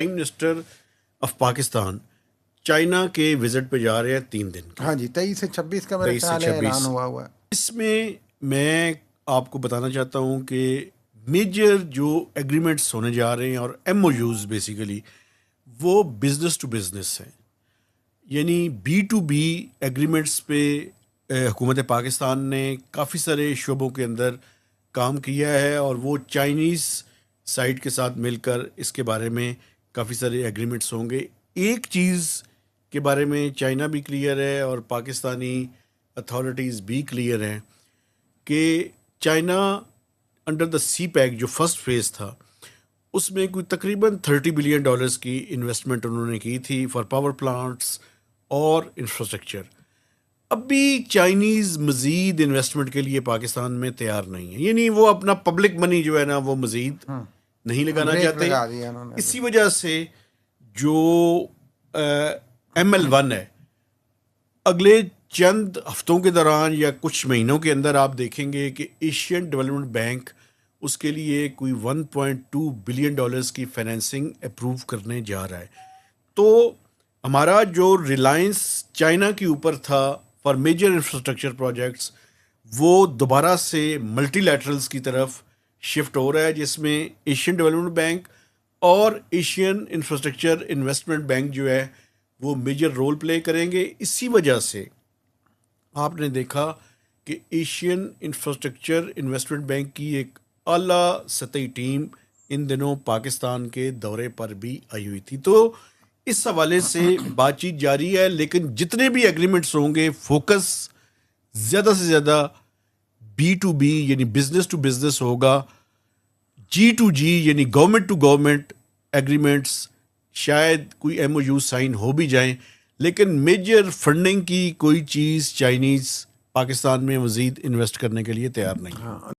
Prime minister of Pakistan China के visit पे जा रहे हैं 3 दिन के। हाँ जी, 23 से 26 का मेरा 23 से ख्याल है 26। ऐलान हुआ है। इसमें मैं आपको बताना चाहता हूँ कि मेजर जो एग्रीमेंट्स होने जा रहे हैं और एमओयूज बेसिकली वो बिजनेस टू बिजनेस हैं, यानी B2B एग्रीमेंट्स पे हुकूमत पाकिस्तान ने काफ़ी सारे शोबों के अंदर काम किया है और वो चाइनीज़ साइड के साथ मिलकर इसके बारे में काफ़ी सारे एग्रीमेंट्स होंगे। एक चीज़ के बारे में चाइना भी क्लियर है और पाकिस्तानी अथॉरिटीज़ भी क्लियर हैं कि China under the CPEC जो फर्स्ट फेज़ था उसमें कोई तकरीबन $30 बिलियन की इन्वेस्टमेंट उन्होंने की थी फॉर पावर प्लांट्स और इंफ्रास्ट्रक्चर। अभी चाइनीज़ मज़ीद इन्वेस्टमेंट के लिए पाकिस्तान में तैयार नहीं है, यानी वो अपना पब्लिक मनी जो है ना वो मज़ीद नहीं लगाना ब्रेक चाहते। लगा दिया उन्होंने। इसी वजह से जो ML1 है अगले चंद हफ्तों के दौरान या कुछ महीनों के अंदर आप देखेंगे कि एशियन डेवलपमेंट बैंक उसके लिए कोई $1.2 बिलियन की फाइनेंसिंग अप्रूव करने जा रहा है। तो हमारा जो रिलायंस चाइना के ऊपर था फॉर मेजर इंफ्रास्ट्रक्चर प्रोजेक्ट्स वो दोबारा से मल्टीलैटरल्स की तरफ शिफ्ट हो रहा है, जिसमें एशियन डेवलपमेंट बैंक और एशियन इंफ्रास्ट्रक्चर इन्वेस्टमेंट बैंक जो है वो मेजर रोल प्ले करेंगे। इसी वजह से आपने देखा कि एशियन इंफ्रास्ट्रक्चर इन्वेस्टमेंट बैंक की एक आला सतही टीम इन दिनों पाकिस्तान के दौरे पर भी आई हुई थी। तो इस हवाले से बातचीत जारी है, लेकिन जितने भी एग्रीमेंट्स होंगे फोकस ज़्यादा से ज़्यादा B2B यानी बिजनेस टू बिजनेस होगा। G2G यानी गवर्नमेंट टू गवर्नमेंट एग्रीमेंट्स शायद कोई MOU साइन हो भी जाएं, लेकिन मेजर फंडिंग की कोई चीज़ चाइनीज़ पाकिस्तान में मज़ीद इन्वेस्ट करने के लिए तैयार नहीं है।